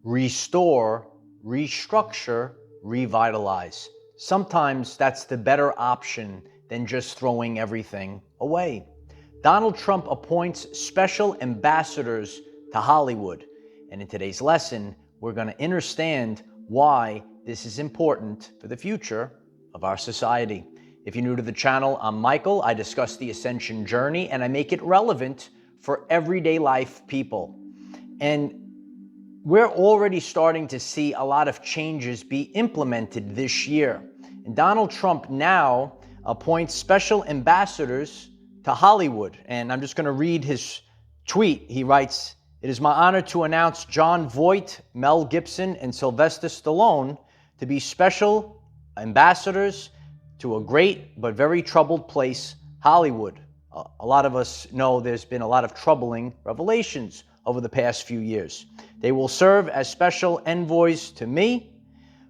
restore, restructure, revitalize. Sometimes that's the better option than just throwing everything away. Donald Trump appoints special ambassadors to Hollywood. And in today's lesson, we're going to understand why this is important for the future of our society. If you're new to the channel, I'm Michael. I discuss the ascension journey and I make it relevant for everyday life people. And we're already starting to see a lot of changes be implemented this year. And Donald Trump now appoints special ambassadors to Hollywood. And I'm just going to read his tweet. He writes, "It is my honor to announce Jon Voight, Mel Gibson, and Sylvester Stallone to be special ambassadors to a great but very troubled place, Hollywood." A lot of us know there's been a lot of troubling revelations over the past few years. "They will serve as special envoys to me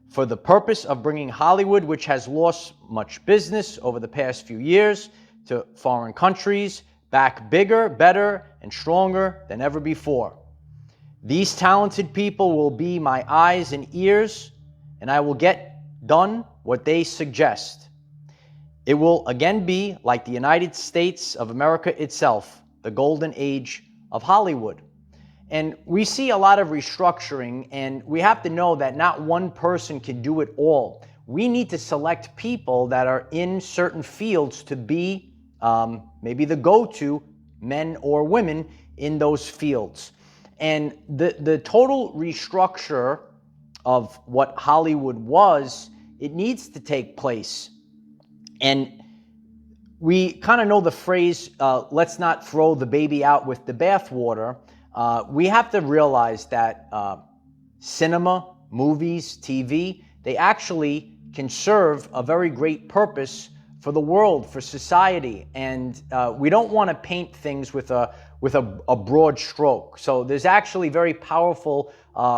for the purpose of bringing Hollywood, which has lost much business over the past few years, to foreign countries, back bigger, better, and stronger than ever before. These talented people will be my eyes and ears, and I will get done what they suggest. It will again be like the United States of America itself, the golden age of Hollywood." And we see a lot of restructuring, and we have to know that not one person can do it all. We need to select people that are in certain fields to be maybe the go-to men or women in those fields. And the total restructure of what Hollywood was, it needs to take place. And we kind of know the phrase, let's not throw the baby out with the bathwater. We have to realize that cinema, movies, TV, they actually can serve a very great purpose for the world, for society. And we don't want to paint things with a broad stroke. So there's actually very powerful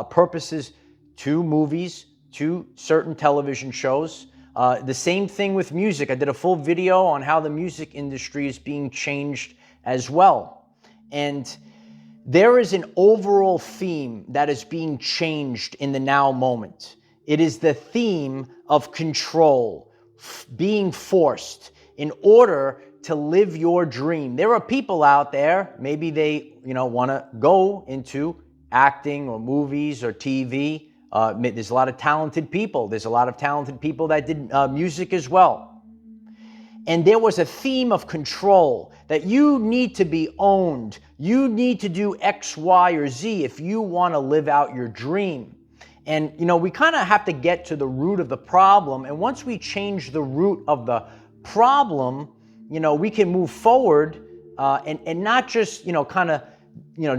purposes to movies, to certain television shows. The same thing with music. I did a full video on how the music industry is being changed as well. And there is an overall theme that is being changed in the now moment. It is the theme of control, being forced in order to live your dream. There are people out there, maybe they want to go into acting or movies or TV. There's a lot of talented people. There's a lot of talented people that did music as well. And there was a theme of control, that you need to be owned. You need to do X, Y, or Z if you want to live out your dream. And, we kind of have to get to the root of the problem. And once we change the root of the problem, we can move forward and not just,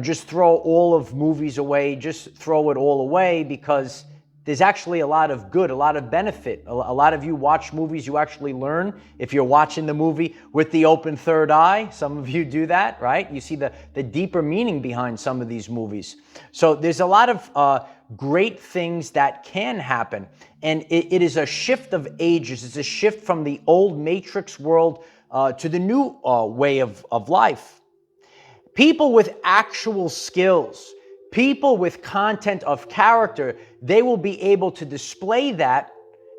just throw all of movies away, just throw it all away, because there's actually a lot of good, a lot of benefit. A lot of you watch movies, you actually learn. If you're watching the movie with the open third eye, some of you do that, right? You see the deeper meaning behind some of these movies. So there's a lot of great things that can happen. And it is a shift of ages. It's a shift from the old matrix world to the new way of life. People with actual skills, people with content of character, they will be able to display that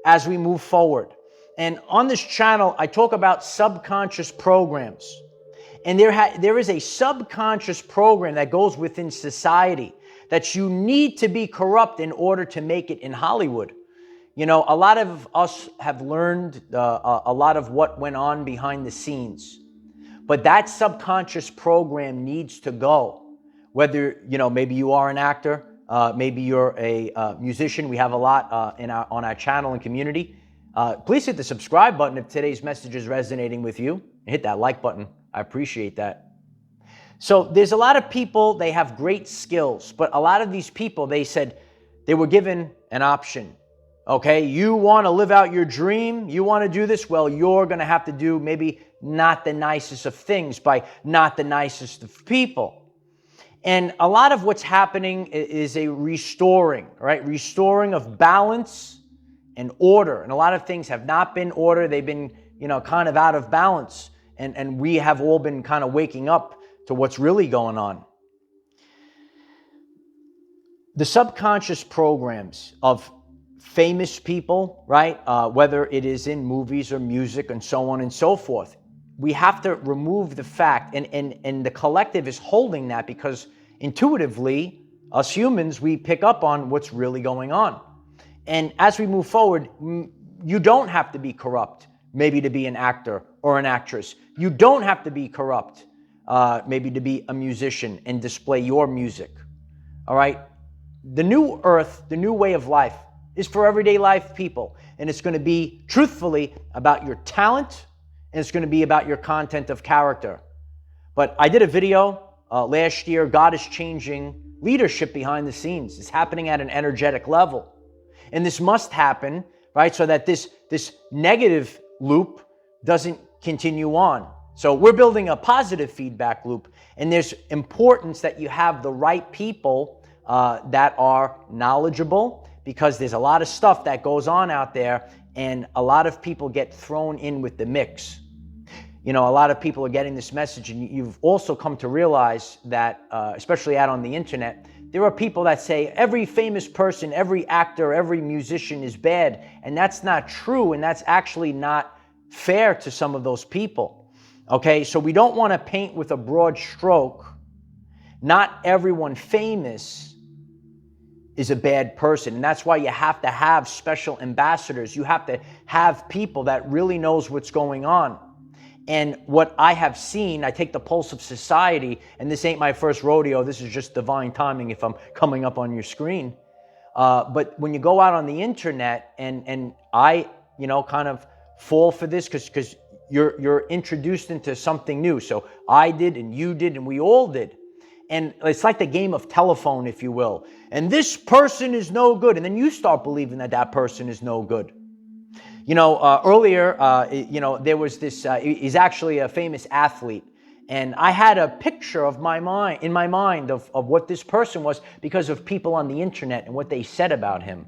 as we move forward. And on this channel, I talk about subconscious programs. And there is a subconscious program that goes within society that you need to be corrupt in order to make it in Hollywood. A lot of us have learned a lot of what went on behind the scenes. But that subconscious program needs to go. Whether, maybe you are an actor, maybe you're a musician. We have a lot on our channel and community. Please hit the subscribe button if today's message is resonating with you. And hit that like button. I appreciate that. So there's a lot of people, they have great skills. But a lot of these people, they said they were given an option. Okay, you want to live out your dream? You want to do this? Well, you're going to have to do maybe not the nicest of things by not the nicest of people. And a lot of what's happening is a restoring, right? Restoring of balance and order. And a lot of things have not been order. They've been, kind of out of balance. And we have all been kind of waking up to what's really going on. The subconscious programs of famous people, right? Whether it is in movies or music and so on and so forth, we have to remove the fact, and the collective is holding that because intuitively, us humans, we pick up on what's really going on. And as we move forward, you don't have to be corrupt, maybe to be an actor or an actress. You don't have to be corrupt, maybe to be a musician and display your music. All right? The new earth, the new way of life is for everyday life people. And it's going to be, truthfully, about your talent, and it's going to be about your content of character. But I did a video last year, God is changing leadership behind the scenes. It's happening at an energetic level. And this must happen, right, so that this negative loop doesn't continue on. So we're building a positive feedback loop, and there's importance that you have the right people that are knowledgeable, because there's a lot of stuff that goes on out there, and a lot of people get thrown in with the mix. You know, a lot of people are getting this message, and you've also come to realize that, especially out on the internet, there are people that say every famous person, every actor, every musician is bad, and that's not true, and that's actually not fair to some of those people. Okay, so we don't want to paint with a broad stroke. Not everyone famous is a bad person, and that's why you have to have special ambassadors. You have to have people that really knows what's going on. And what I have seen, I take the pulse of society, and this ain't my first rodeo, this is just divine timing if I'm coming up on your screen. But when you go out on the internet, and I, kind of fall for this because you're introduced into something new. So I did, and you did, and we all did. And it's like the game of telephone, if you will. And this person is no good. And then you start believing that that person is no good. Earlier, there was this, he's actually a famous athlete. And I had a picture in my mind of what this person was because of people on the internet and what they said about him.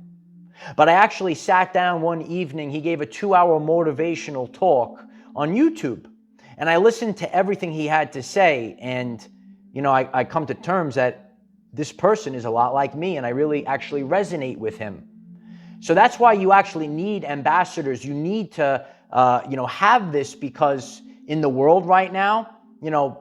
But I actually sat down one evening, he gave a 2-hour motivational talk on YouTube. And I listened to everything he had to say, and I come to terms that this person is a lot like me, and I really actually resonate with him. So that's why you actually need ambassadors. You need to, have this, because in the world right now,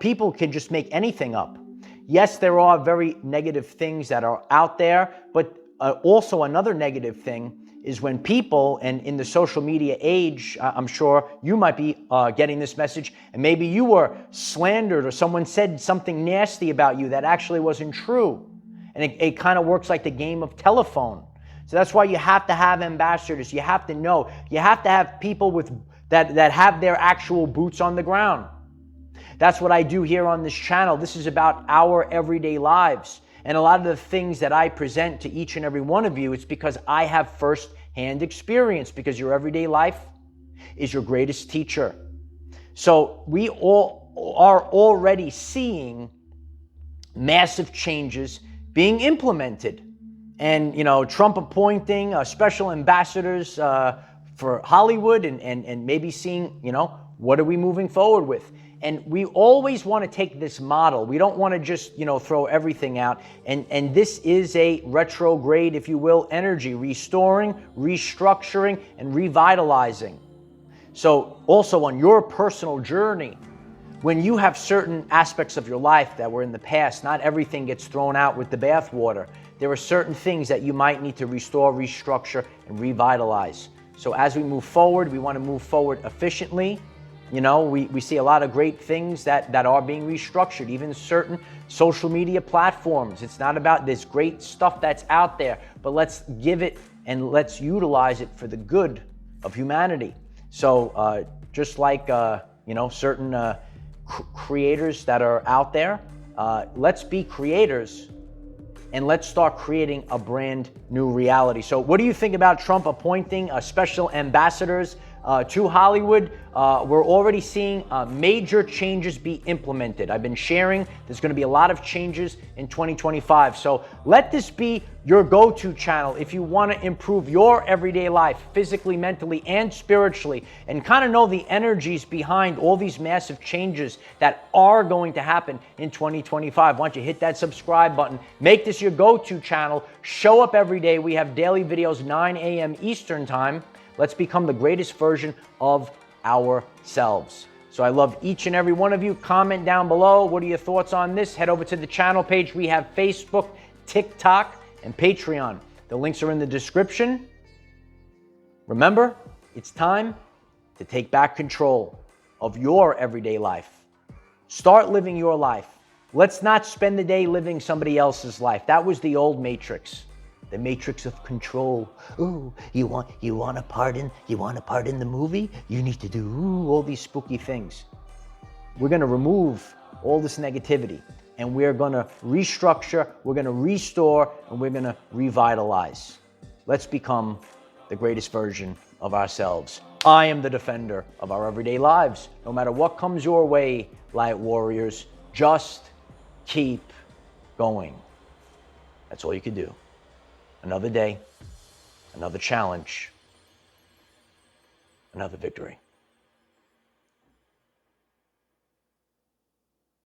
people can just make anything up. Yes, there are very negative things that are out there, but also another negative thing is when people, and in the social media age, I'm sure you might be getting this message, and maybe you were slandered or someone said something nasty about you that actually wasn't true. And it kind of works like the game of telephone. So that's why you have to have ambassadors. You have to know. You have to have people that have their actual boots on the ground. That's what I do here on this channel. This is about our everyday lives. And a lot of the things that I present to each and every one of you, it's because I have first-hand experience, because your everyday life is your greatest teacher. So we all are already seeing massive changes being implemented. And, Trump appointing special ambassadors for Hollywood, and maybe seeing, what are we moving forward with? And we always want to take this model. We don't want to just, throw everything out. And this is a retrograde, if you will, energy, restoring, restructuring, and revitalizing. So also on your personal journey, when you have certain aspects of your life that were in the past, not everything gets thrown out with the bathwater. There are certain things that you might need to restore, restructure, and revitalize. So as we move forward, we want to move forward efficiently. We see a lot of great things that are being restructured, even certain social media platforms. It's not about this great stuff that's out there, but let's give it and let's utilize it for the good of humanity. So just like, certain creators that are out there, let's be creators and let's start creating a brand new reality. So what do you think about Trump appointing special ambassadors to Hollywood. We're already seeing major changes be implemented. I've been sharing there's going to be a lot of changes in 2025. So let this be your go-to channel if you want to improve your everyday life, physically, mentally, and spiritually, and kind of know the energies behind all these massive changes that are going to happen in 2025. Why don't you hit that subscribe button? Make this your go-to channel. Show up every day. We have daily videos, 9 a.m. Eastern Time. Let's become the greatest version of ourselves. So I love each and every one of you. Comment down below. What are your thoughts on this? Head over to the channel page. We have Facebook, TikTok, and Patreon. The links are in the description. Remember, it's time to take back control of your everyday life. Start living your life. Let's not spend the day living somebody else's life. That was the old matrix. The matrix of control. Ooh, you want a part in the movie? You need to do all these spooky things. We're going to remove all this negativity, and we're going to restructure, we're going to restore, and we're going to revitalize. Let's become the greatest version of ourselves. I am the defender of our everyday lives. No matter what comes your way, light warriors, just keep going. That's all you can do. Another day, another challenge, another victory.